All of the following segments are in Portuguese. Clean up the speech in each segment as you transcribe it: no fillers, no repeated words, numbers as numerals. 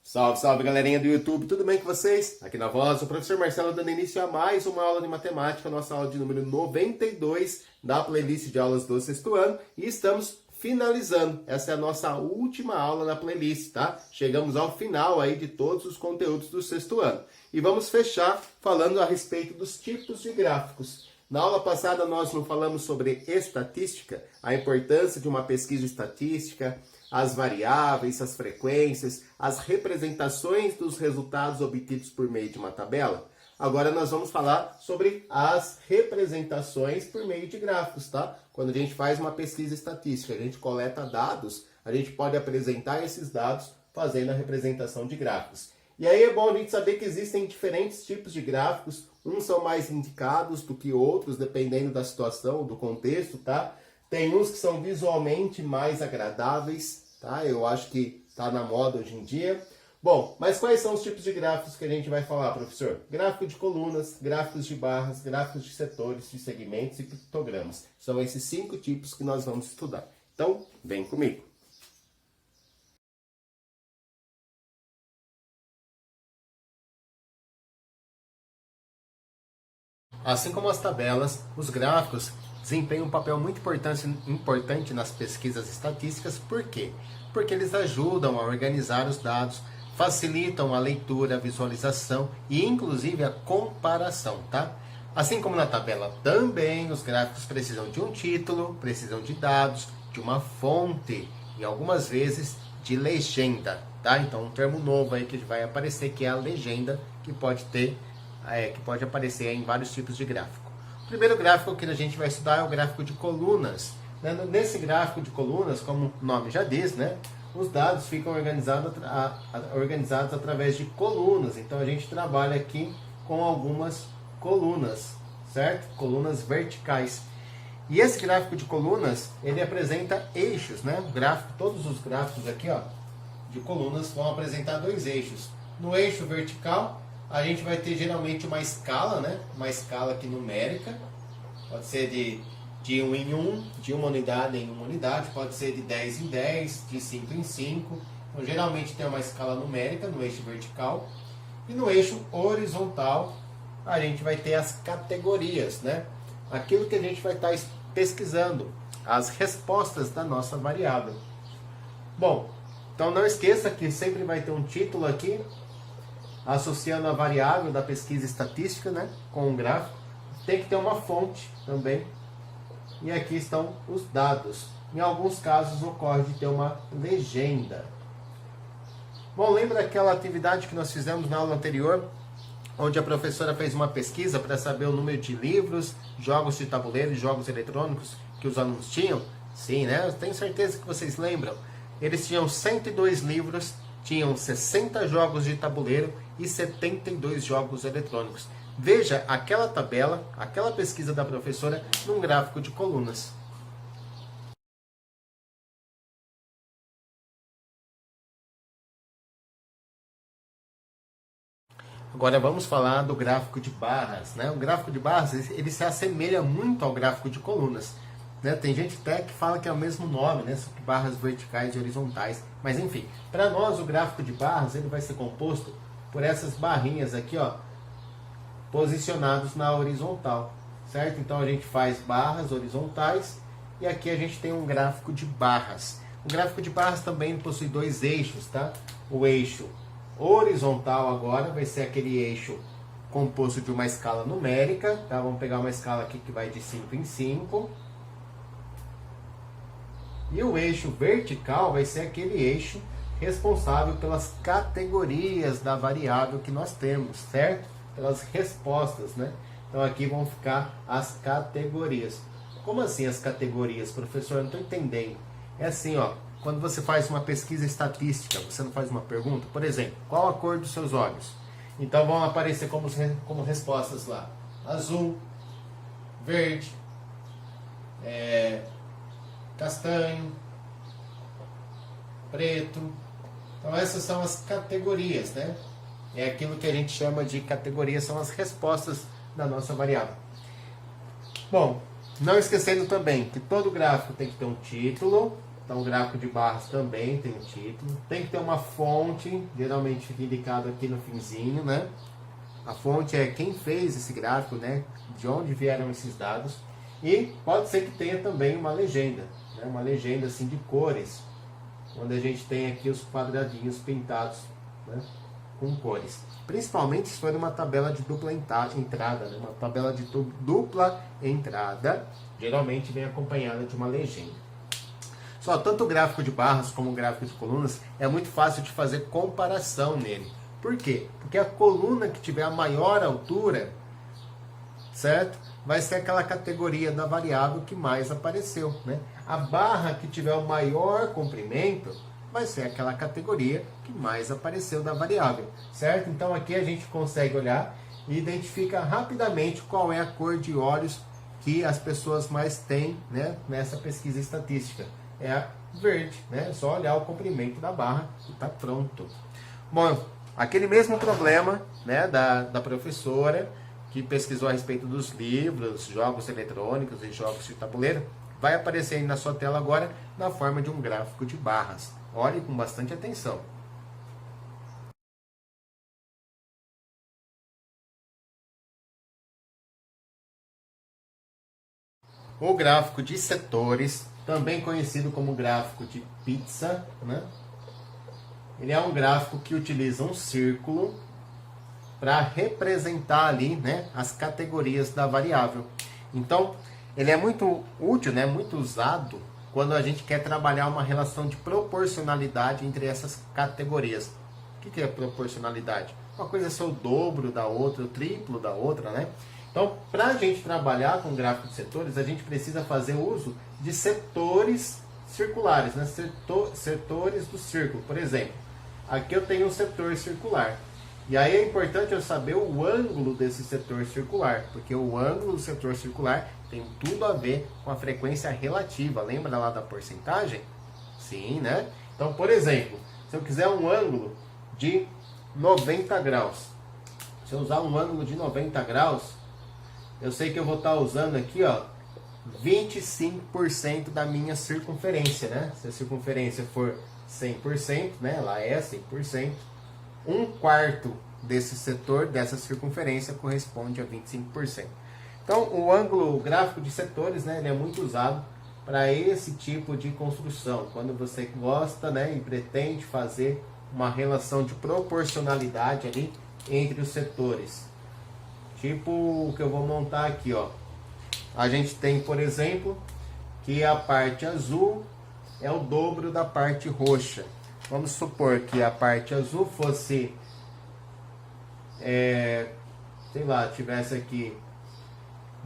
Salve, salve galerinha do YouTube, tudo bem com vocês? Aqui na voz, o professor Marcelo dando início a mais uma aula de matemática, nossa aula de número 92 da playlist de aulas do sexto ano. E estamos finalizando, essa é a nossa última aula na playlist, tá? Chegamos ao final aí de todos os conteúdos do sexto ano. E vamos fechar falando a respeito dos tipos de gráficos. Na aula passada nós não falamos sobre estatística, a importância de uma pesquisa estatística, as variáveis, as frequências, as representações dos resultados obtidos por meio de uma tabela. Agora nós vamos falar sobre as representações por meio de gráficos, tá? Quando a gente faz uma pesquisa estatística, a gente coleta dados, a gente pode apresentar esses dados fazendo a representação de gráficos. E aí é bom a gente saber que existem diferentes tipos de gráficos, uns são mais indicados do que outros, dependendo da situação, do contexto, tá? Tem uns que são visualmente mais agradáveis, tá? Eu acho que tá na moda hoje em dia. Bom, mas quais são os tipos de gráficos que a gente vai falar, professor? Gráfico de colunas, gráficos de barras, gráficos de setores, de segmentos e pictogramas. São esses 5 tipos que nós vamos estudar. Então, vem comigo. Assim como as tabelas, os gráficos desempenham um papel muito importante nas pesquisas estatísticas. Por quê? Porque eles ajudam a organizar os dados, facilitam a leitura, a visualização e inclusive a comparação, tá? Assim como na tabela também, os gráficos precisam de um título, precisam de dados, de uma fonte e algumas vezes de legenda, tá? Então um termo novo aí que vai aparecer, que é a legenda, que pode aparecer em vários tipos de gráfico. O primeiro gráfico que a gente vai estudar é o gráfico de colunas. Nesse gráfico de colunas, como o nome já diz, né, os dados ficam organizados através de colunas. Então a gente trabalha aqui com algumas colunas, certo? Colunas verticais. E esse gráfico de colunas, ele apresenta eixos, né? Todos os gráficos aqui, ó, de colunas vão apresentar 2 eixos. No eixo vertical, a gente vai ter geralmente uma escala, né? Uma escala aqui numérica, pode ser de 1 em 1, de uma unidade em uma unidade, pode ser de 10 em 10, de 5 em 5. Então, geralmente tem uma escala numérica no eixo vertical. E no eixo horizontal, a gente vai ter as categorias, né? Aquilo que a gente vai estar pesquisando, as respostas da nossa variável. Bom, então não esqueça que sempre vai ter um título aqui, associando a variável da pesquisa estatística, né, com um gráfico. Tem que ter uma fonte também. E aqui estão os dados. Em alguns casos ocorre de ter uma legenda. Bom, lembra aquela atividade que nós fizemos na aula anterior, onde a professora fez uma pesquisa para saber o número de livros, jogos de tabuleiro e jogos eletrônicos que os alunos tinham? Sim, né? Eu tenho certeza que vocês lembram. Eles tinham 102 livros, tinham 60 jogos de tabuleiro e 72 jogos eletrônicos. Veja aquela tabela, aquela pesquisa da professora num gráfico de colunas. Agora vamos falar do gráfico de barras, né? O gráfico de barras, ele se assemelha muito ao gráfico de colunas, né? Tem gente até que fala que é o mesmo nome, né? Só que barras verticais e horizontais. Mas enfim, para nós o gráfico de barras, ele vai ser composto por essas barrinhas aqui, ó, posicionados na horizontal, certo? Então a gente faz barras horizontais e aqui a gente tem um gráfico de barras. O gráfico de barras também possui 2 eixos, tá? O eixo horizontal agora vai ser aquele eixo composto de uma escala numérica, tá? Vamos pegar uma escala aqui que vai de 5 em 5. E o eixo vertical vai ser aquele eixo responsável pelas categorias da variável que nós temos, certo? Pelas respostas, né? Então aqui vão ficar as categorias. Como assim as categorias, professor? Eu não estou entendendo. É assim, ó. Quando você faz uma pesquisa estatística, você não faz uma pergunta, por exemplo, qual a cor dos seus olhos? Então vão aparecer como respostas lá: azul, verde, castanho, preto. Então essas são as categorias, né? É aquilo que a gente chama de categorias, são as respostas da nossa variável. Bom, não esquecendo também que todo gráfico tem que ter um título, Então o gráfico de barras também tem um título. Tem que ter uma fonte, geralmente fica indicado aqui no finzinho, né? A fonte é quem fez esse gráfico, né? De onde vieram esses dados. E pode ser que tenha também uma legenda, né? Uma legenda assim de cores, onde a gente tem aqui os quadradinhos pintados, né? Com cores. Principalmente se for uma tabela de dupla entrada, né? Uma tabela de dupla entrada, geralmente vem acompanhada de uma legenda. Só tanto o gráfico de barras como o gráfico de colunas é muito fácil de fazer comparação nele. Por quê? Porque a coluna que tiver a maior altura, certo? Vai ser aquela categoria da variável que mais apareceu, né? A barra que tiver o maior comprimento vai ser aquela categoria que mais apareceu da variável, certo? Então aqui a gente consegue olhar e identifica rapidamente qual é a cor de olhos que as pessoas mais têm, né, nessa pesquisa estatística. É a verde, né? É só olhar o comprimento da barra e está pronto. Bom, aquele mesmo problema, né, da professora que pesquisou a respeito dos livros, jogos eletrônicos e jogos de tabuleiro, vai aparecer aí na sua tela agora na forma de um gráfico de barras. Olhe com bastante atenção. O gráfico de setores, também conhecido como gráfico de pizza, né? Ele é um gráfico que utiliza um círculo para representar ali, né, as categorias da variável. Então, ele é muito útil, né, muito usado quando a gente quer trabalhar uma relação de proporcionalidade entre essas categorias. O que é proporcionalidade? Uma coisa é ser o dobro da outra, o triplo da outra, né? Então, para a gente trabalhar com gráfico de setores, a gente precisa fazer uso de setores circulares, né? Setores do círculo. Por exemplo, aqui eu tenho um setor circular. E aí é importante eu saber o ângulo desse setor circular, porque o ângulo do setor circular tem tudo a ver com a frequência relativa. Lembra lá da porcentagem? Sim, né? Então, por exemplo, se eu quiser um ângulo de 90 graus, se eu usar um ângulo de 90 graus, eu sei que eu vou estar usando aqui, ó, 25% da minha circunferência, né? Se a circunferência for 100%, né? Ela é 100%. Um quarto desse setor, dessa circunferência, corresponde a 25%. Então, o gráfico de setores, né, ele é muito usado para esse tipo de construção. Quando você gosta, né, e pretende fazer uma relação de proporcionalidade ali entre os setores. Tipo o que eu vou montar aqui, ó. A gente tem, por exemplo, que a parte azul é o dobro da parte roxa. Vamos supor que a parte azul fosse, sei lá, tivesse aqui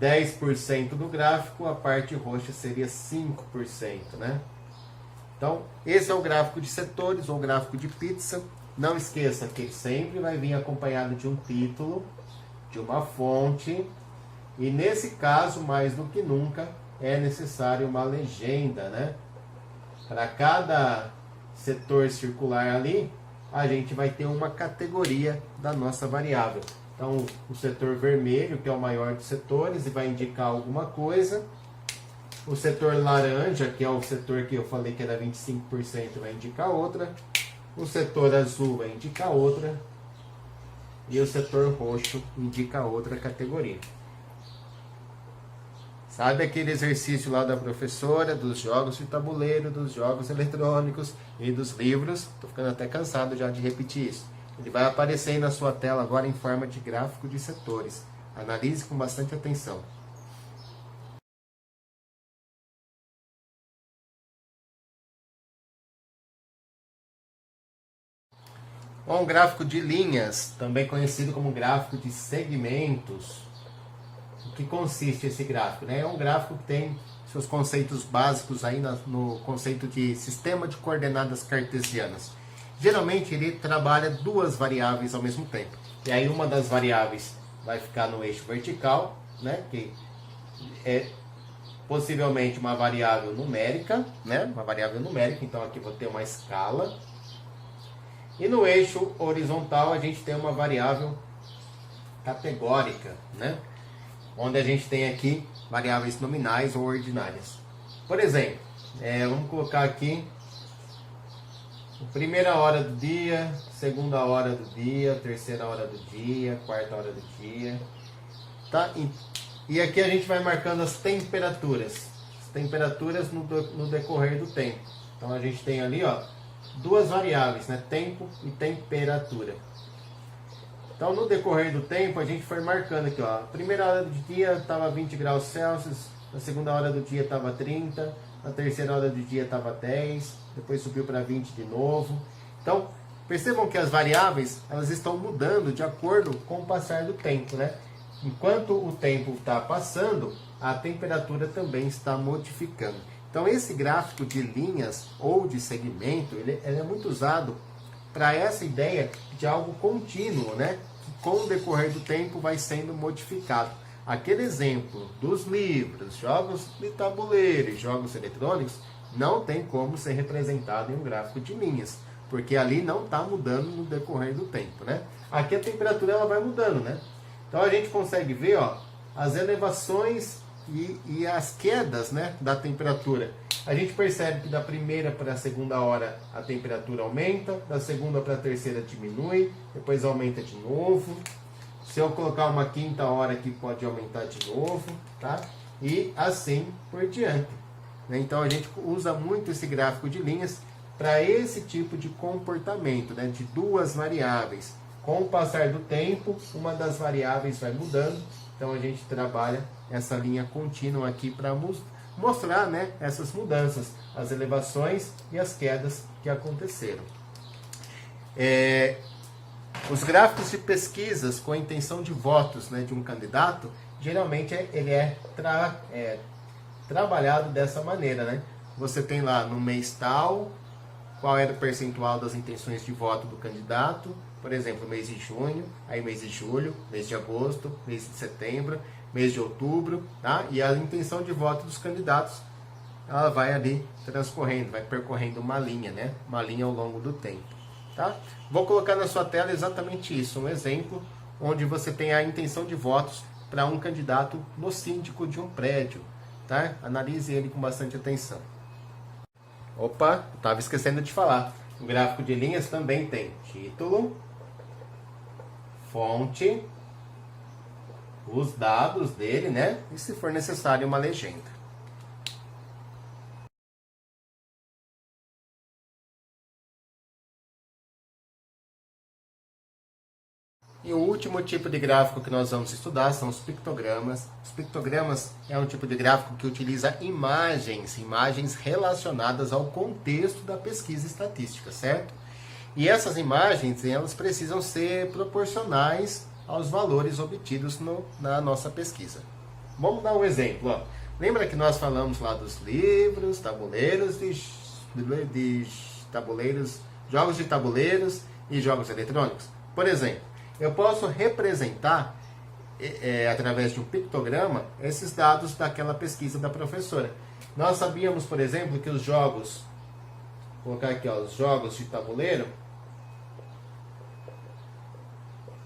10% do gráfico, a parte roxa seria 5%, né? Então, esse é o gráfico de setores ou gráfico de pizza. Não esqueça que ele sempre vai vir acompanhado de um título, de uma fonte, e nesse caso, mais do que nunca, é necessário uma legenda, né? Para cada setor circular ali, a gente vai ter uma categoria da nossa variável. Então, o setor vermelho, que é o maior dos setores, e vai indicar alguma coisa. O setor laranja, que é o setor que eu falei que era 25%, vai indicar outra. O setor azul vai indicar outra. E o setor roxo indica outra categoria. Sabe aquele exercício lá da professora, dos jogos de tabuleiro, dos jogos eletrônicos e dos livros? Estou ficando até cansado já de repetir isso. Ele vai aparecer aí na sua tela agora em forma de gráfico de setores. Analise com bastante atenção. Um gráfico de linhas, também conhecido como gráfico de segmentos. O que consiste esse gráfico, né? É um gráfico que tem seus conceitos básicos aí no conceito de sistema de coordenadas cartesianas. Geralmente ele trabalha duas variáveis ao mesmo tempo. E aí uma das variáveis vai ficar no eixo vertical, né? Que é possivelmente uma variável numérica, né? Uma variável numérica, então aqui vou ter uma escala. E no eixo horizontal a gente tem uma variável categórica, né? Onde a gente tem aqui variáveis nominais ou ordinárias. Por exemplo, Vamos colocar aqui primeira hora do dia, segunda hora do dia, terceira hora do dia, quarta hora do dia, tá? E aqui a gente vai marcando as temperaturas no decorrer do tempo. Então a gente tem ali, ó, duas variáveis, né? Tempo e temperatura. Então no decorrer do tempo a gente foi marcando aqui, ó, a primeira hora do dia estava 20 graus Celsius, a segunda hora do dia estava 30, a terceira hora do dia estava 10, depois subiu para 20 de novo. Então, percebam que as variáveis, elas estão mudando de acordo com o passar do tempo, né? Enquanto o tempo está passando, a temperatura também está modificando. Então, esse gráfico de linhas ou de segmento, ele é muito usado para essa ideia de algo contínuo, né? Que com o decorrer do tempo vai sendo modificado. Aquele exemplo dos livros, jogos de tabuleiro e jogos eletrônicos não tem como ser representado em um gráfico de linhas, porque ali não está mudando no decorrer do tempo, né? Aqui a temperatura ela vai mudando, né? Então a gente consegue ver, ó, as elevações e as quedas, né, da temperatura. A gente percebe que da primeira para a segunda hora a temperatura aumenta, da segunda para a terceira diminui, depois aumenta de novo. Se eu colocar uma quinta hora aqui, pode aumentar de novo, tá? E assim por diante. Então a gente usa muito esse gráfico de linhas para esse tipo de comportamento, né? De duas variáveis. Com o passar do tempo, uma das variáveis vai mudando. Então a gente trabalha essa linha contínua aqui para mostrar, né, essas mudanças, as elevações e as quedas que aconteceram. Os gráficos de pesquisas com a intenção de votos, né, de um candidato, geralmente ele é trabalhado dessa maneira, né? Você tem lá no mês tal, qual era o percentual das intenções de voto do candidato, por exemplo, mês de junho, aí mês de julho, mês de agosto, mês de setembro, mês de outubro, tá? E a intenção de voto dos candidatos, ela vai ali transcorrendo, vai percorrendo uma linha, né? Uma linha ao longo do tempo. Tá? Vou colocar na sua tela exatamente isso, um exemplo onde você tem a intenção de votos para um candidato no síndico de um prédio. Tá? Analise ele com bastante atenção. Opa, estava esquecendo de falar. O gráfico de linhas também tem título, fonte, os dados dele, né? E se for necessário uma legenda. E o último tipo de gráfico que nós vamos estudar são os pictogramas. Os pictogramas é um tipo de gráfico que utiliza imagens relacionadas ao contexto da pesquisa estatística, certo? E essas imagens, elas precisam ser proporcionais aos valores obtidos na nossa pesquisa. Vamos dar um exemplo, ó. Lembra que nós falamos lá dos livros, tabuleiros, tabuleiros, jogos de tabuleiros e jogos eletrônicos? Por exemplo, eu posso representar, através de um pictograma, esses dados daquela pesquisa da professora. Nós sabíamos, por exemplo, que os jogos, vou colocar aqui, ó, os jogos de tabuleiro,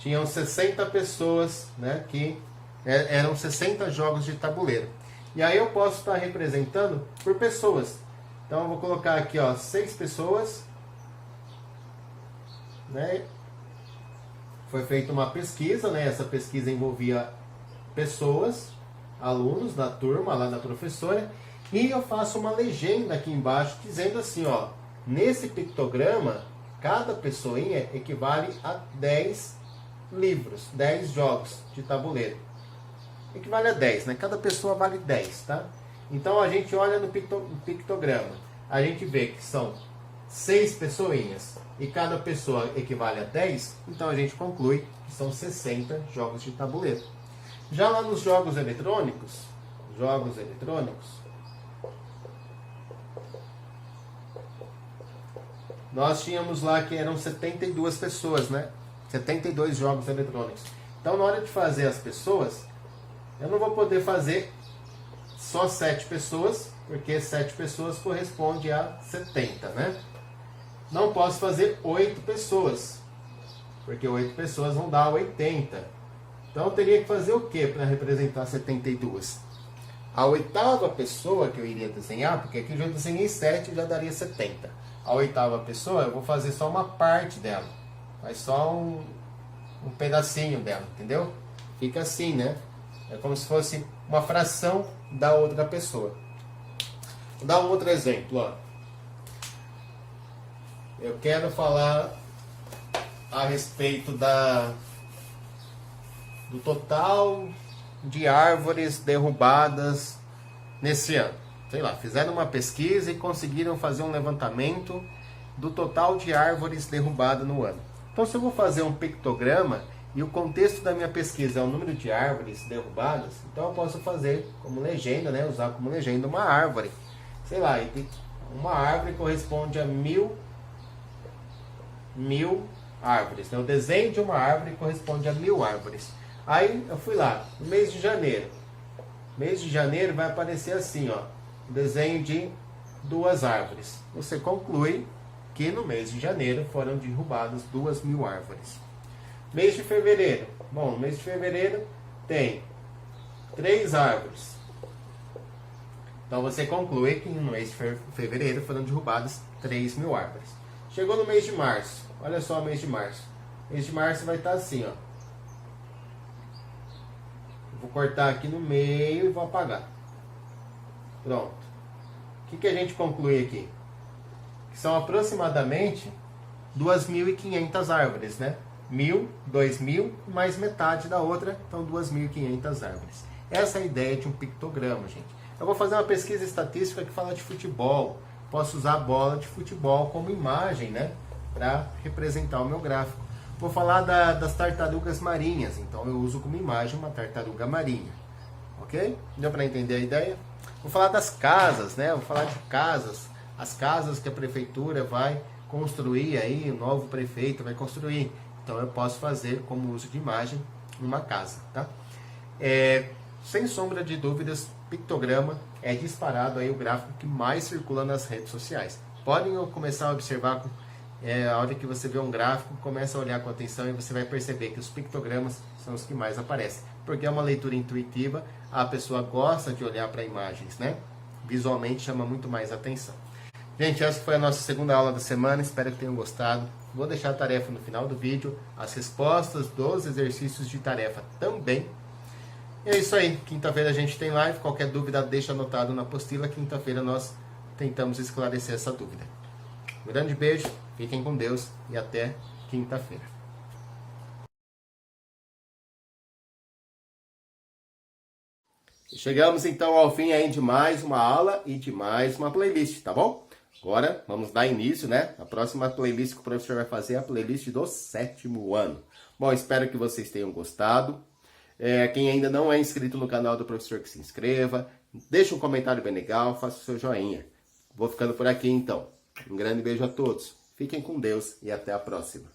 tinham 60 pessoas, né, que eram 60 jogos de tabuleiro. E aí eu posso estar representando por pessoas. Então eu vou colocar aqui, ó, 6 pessoas, né? Foi feita uma pesquisa, né? Essa pesquisa envolvia pessoas, alunos da turma, lá da professora, e eu faço uma legenda aqui embaixo dizendo assim, ó, nesse pictograma, cada pessoinha equivale a 10 livros, 10 jogos de tabuleiro. Equivale a 10, né? Cada pessoa vale 10, tá? Então a gente olha no pictograma, a gente vê que são 6 pessoinhas e cada pessoa equivale a 10, então a gente conclui que são 60 jogos de tabuleiro. Já lá nos jogos eletrônicos, nós tínhamos lá que eram 72 pessoas, né? 72 jogos eletrônicos. Então na hora de fazer as pessoas, eu não vou poder fazer só 7 pessoas, porque 7 pessoas corresponde a 70, né? Não posso fazer 8 pessoas, porque 8 pessoas vão dar 80. Então eu teria que fazer o que para representar 72? A oitava pessoa que eu iria desenhar, porque aqui eu já desenhei 7, já daria 70. A oitava pessoa, eu vou fazer só uma parte dela. Mas só um pedacinho dela, entendeu? Fica assim, né? É como se fosse uma fração da outra pessoa. Vou dar um outro exemplo, ó. Eu quero falar a respeito do total de árvores derrubadas nesse ano. Sei lá, fizeram uma pesquisa e conseguiram fazer um levantamento do total de árvores derrubadas no ano. Então, se eu vou fazer um pictograma e o contexto da minha pesquisa é o número de árvores derrubadas, então eu posso fazer como legenda, né? Usar como legenda uma árvore. Sei lá, uma árvore corresponde a mil árvores. Né? O desenho de uma árvore corresponde a 1000 árvores. Aí eu fui lá, no mês de janeiro. Mês de janeiro vai aparecer assim, ó, o desenho de 2 árvores. Você conclui que no mês de janeiro foram derrubadas 2000 árvores. Mês de fevereiro. Bom, no mês de fevereiro tem 3 árvores. Então você conclui que no mês de fevereiro foram derrubadas 3.000 árvores. Chegou no mês de março. Olha só o mês de março. O mês de março vai estar assim, ó. Vou cortar aqui no meio e vou apagar. Pronto. O que a gente conclui aqui? Que são aproximadamente 2.500 árvores, né? 1.000, 2.000, mais metade da outra, então 2.500 árvores. Essa é a ideia de um pictograma, gente. Eu vou fazer uma pesquisa estatística que fala de futebol. Posso usar a bola de futebol como imagem, né? Para representar o meu gráfico. Vou falar das tartarugas marinhas, então eu uso como imagem uma tartaruga marinha. Ok? Deu para entender a ideia? Vou falar das casas, né? Vou falar de casas. As casas que a prefeitura vai construir aí, o novo prefeito vai construir. Então eu posso fazer como uso de imagem uma casa, tá? Sem sombra de dúvidas, pictograma é disparado aí o gráfico que mais circula nas redes sociais. Podem começar a observar, a hora que você vê um gráfico, começa a olhar com atenção e você vai perceber que os pictogramas são os que mais aparecem. Porque é uma leitura intuitiva, a pessoa gosta de olhar para imagens, né? Visualmente chama muito mais atenção. Gente, essa foi a nossa segunda aula da semana, espero que tenham gostado. Vou deixar a tarefa no final do vídeo, as respostas dos exercícios de tarefa também. E é isso aí, quinta-feira a gente tem live, qualquer dúvida deixa anotado na apostila, quinta-feira nós tentamos esclarecer essa dúvida. Um grande beijo, fiquem com Deus e até quinta-feira. Chegamos então ao fim aí de mais uma aula e de mais uma playlist, tá bom? Agora vamos dar início, né? A próxima playlist que o professor vai fazer é a playlist do 7º ano. Bom, espero que vocês tenham gostado. Quem ainda não é inscrito no canal do professor, que se inscreva. Deixe um comentário bem legal, faça o seu joinha. Vou ficando por aqui então. Um grande beijo a todos. Fiquem com Deus e até a próxima.